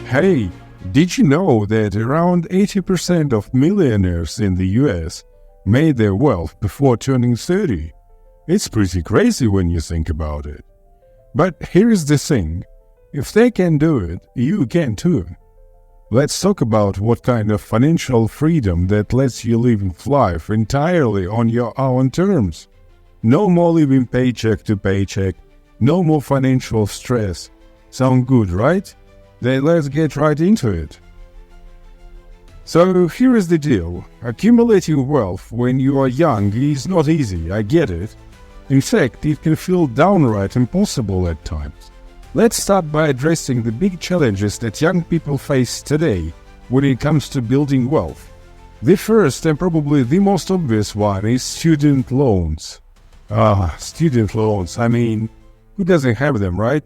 Hey, did you know that around 80% of millionaires in the US made their wealth before turning 30? It's pretty crazy when you think about it. But here's the thing, if they can do it, you can too. Let's talk about what kind of financial freedom that lets you live life entirely on your own terms. No more living paycheck to paycheck, no more financial stress. Sound good, right? Then let's get right into it. So here is the deal. Accumulating wealth when you are young is not easy, I get it. In fact, it can feel downright impossible at times. Let's start by addressing the big challenges that young people face today when it comes to building wealth. The first and probably the most obvious one is student loans. Student loans, who doesn't have them, right?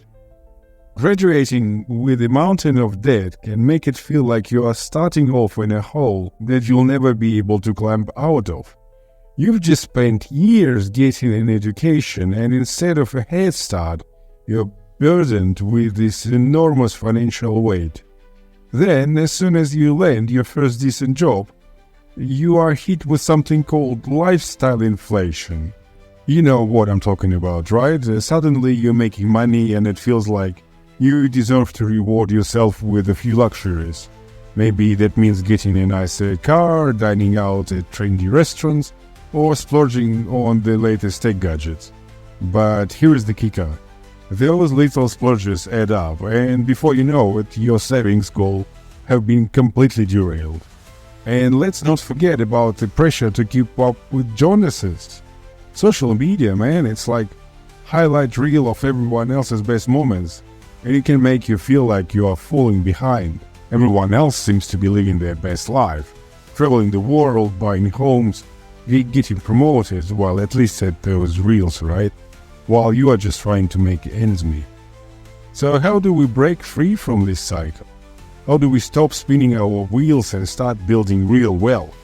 Graduating with a mountain of debt can make it feel like you are starting off in a hole that you'll never be able to climb out of. You've just spent years getting an education, and instead of a head start, you're burdened with this enormous financial weight. Then, as soon as you land your first decent job, you are hit with something called lifestyle inflation. You know what I'm talking about, right? Suddenly you're making money and it feels like you deserve to reward yourself with a few luxuries. Maybe that means getting a nicer car, dining out at trendy restaurants, or splurging on the latest tech gadgets. But here's the kicker. Those little splurges add up, and before you know it, your savings goal have been completely derailed. And let's not forget about the pressure to keep up with Jonases. Social media, man, it's like highlight reel of everyone else's best moments, and it can make you feel like you are falling behind. Everyone else seems to be living their best life, traveling the world, buying homes, getting promoted, well, at least at those reels, right? While you are just trying to make ends meet. So how do we break free from this cycle? How do we stop spinning our wheels and start building real wealth?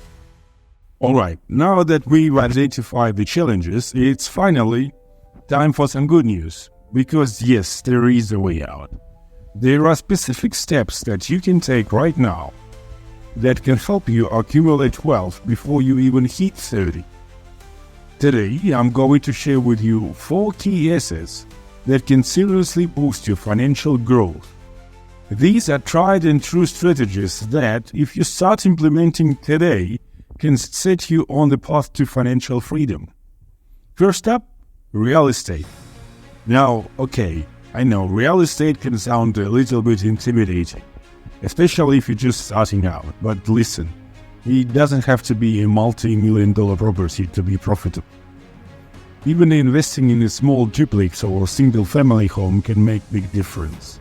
Alright, now that we've identified the challenges, it's finally time for some good news. Because yes, there is a way out. There are specific steps that you can take right now that can help you accumulate wealth before you even hit 30. Today, I'm going to share with you 4 key assets that can seriously boost your financial growth. These are tried and true strategies that, if you start implementing today, can set you on the path to financial freedom. First up, real estate. Now, okay, I know real estate can sound a little bit intimidating, especially if you're just starting out, but listen, it doesn't have to be a multi-million-dollar property to be profitable. Even investing in a small duplex or single-family home can make a big difference.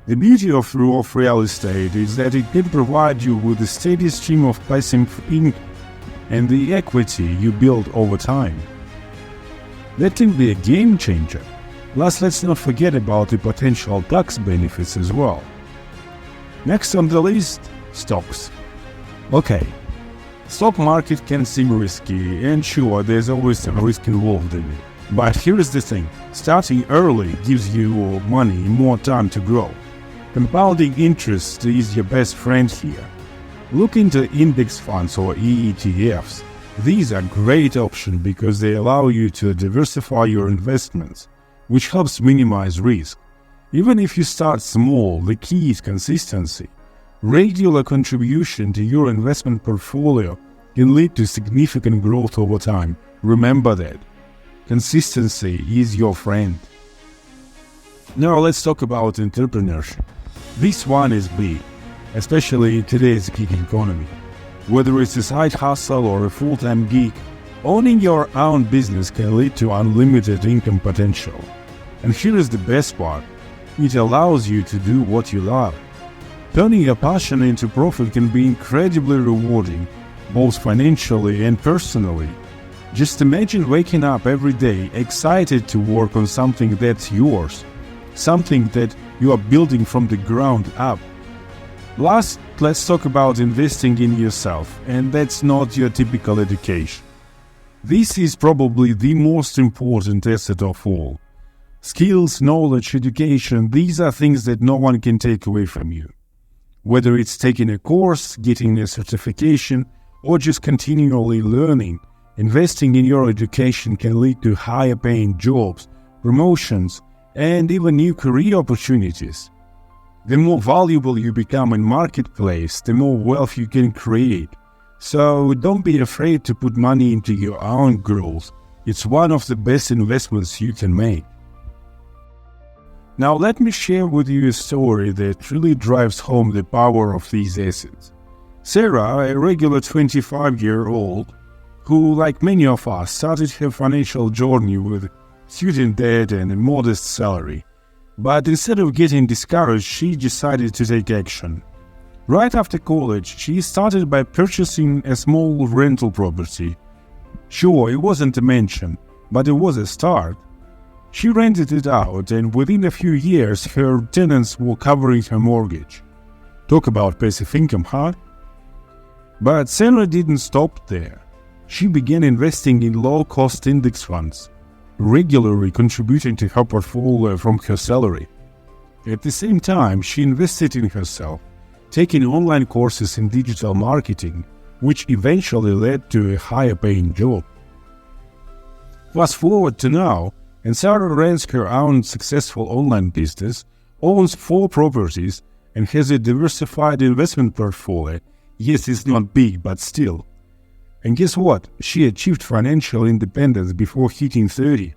The beauty of real estate is that it can provide you with a steady stream of passive income and the equity you build over time. That can be a game changer. Plus, let's not forget about the potential tax benefits as well. Next on the list, stocks. Okay, stock market can seem risky, and sure, there's always some risk involved in it. But here's the thing, starting early gives you money more time to grow. Compounding interest is your best friend here. Look into index funds or ETFs. These are great options because they allow you to diversify your investments, which helps minimize risk. Even if you start small, the key is consistency. Regular contribution to your investment portfolio can lead to significant growth over time. Remember that. Consistency is your friend. Now let's talk about entrepreneurship. This one is big, especially in today's gig economy. Whether it's a side hustle or a full-time gig, owning your own business can lead to unlimited income potential. And here is the best part. It allows you to do what you love. Turning a passion into profit can be incredibly rewarding, both financially and personally. Just imagine waking up every day excited to work on something that's yours, something that you are building from the ground up. Last, let's talk about investing in yourself, and that's not your typical education. This is probably the most important asset of all. Skills, knowledge, education, these are things that no one can take away from you. Whether it's taking a course, getting a certification, or just continually learning, investing in your education can lead to higher paying jobs, promotions, and even new career opportunities. The more valuable you become in marketplace, the more wealth you can create. So don't be afraid to put money into your own growth. It's one of the best investments you can make. Now let me share with you a story that really drives home the power of these assets. Sarah, a regular 25-year-old, who, like many of us, started her financial journey with student debt and a modest salary. But instead of getting discouraged, she decided to take action. Right after college, she started by purchasing a small rental property. Sure, it wasn't a mansion, but it was a start. She rented it out, and within a few years, her tenants were covering her mortgage. Talk about passive income, huh? But Sarah didn't stop there. She began investing in low-cost index funds, regularly contributing to her portfolio from her salary. At the same time, she invested in herself, taking online courses in digital marketing, which eventually led to a higher-paying job. Fast forward to now, and Sarah runs her own successful online business, owns 4 properties, and has a diversified investment portfolio. Yes, it's not big, but still. And guess what? She achieved financial independence before hitting 30.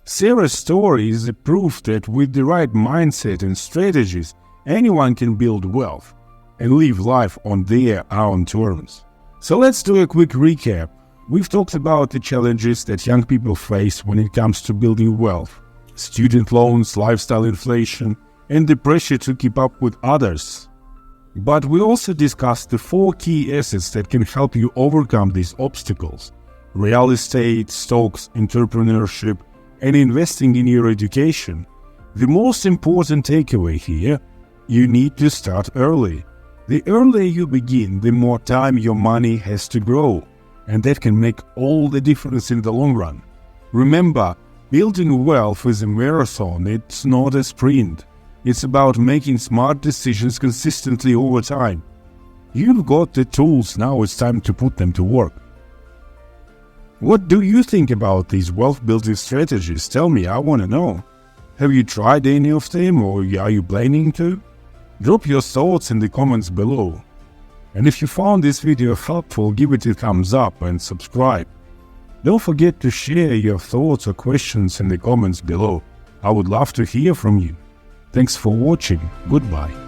Sarah's story is a proof that with the right mindset and strategies, anyone can build wealth and live life on their own terms. So let's do a quick recap. We've talked about the challenges that young people face when it comes to building wealth: student loans, lifestyle inflation, and the pressure to keep up with others. But we also discussed the 4 key assets that can help you overcome these obstacles: real estate, stocks, entrepreneurship, and investing in your education. The most important takeaway here: you need to start early. The earlier you begin, the more time your money has to grow, and that can make all the difference in the long run. Remember, building wealth is a marathon, it's not a sprint. It's about making smart decisions consistently over time. You've got the tools, now it's time to put them to work. What do you think about these wealth-building strategies? Tell me, I want to know. Have you tried any of them, or are you planning to? Drop your thoughts in the comments below. And if you found this video helpful, give it a thumbs up and subscribe. Don't forget to share your thoughts or questions in the comments below. I would love to hear from you. Thanks for watching. Goodbye.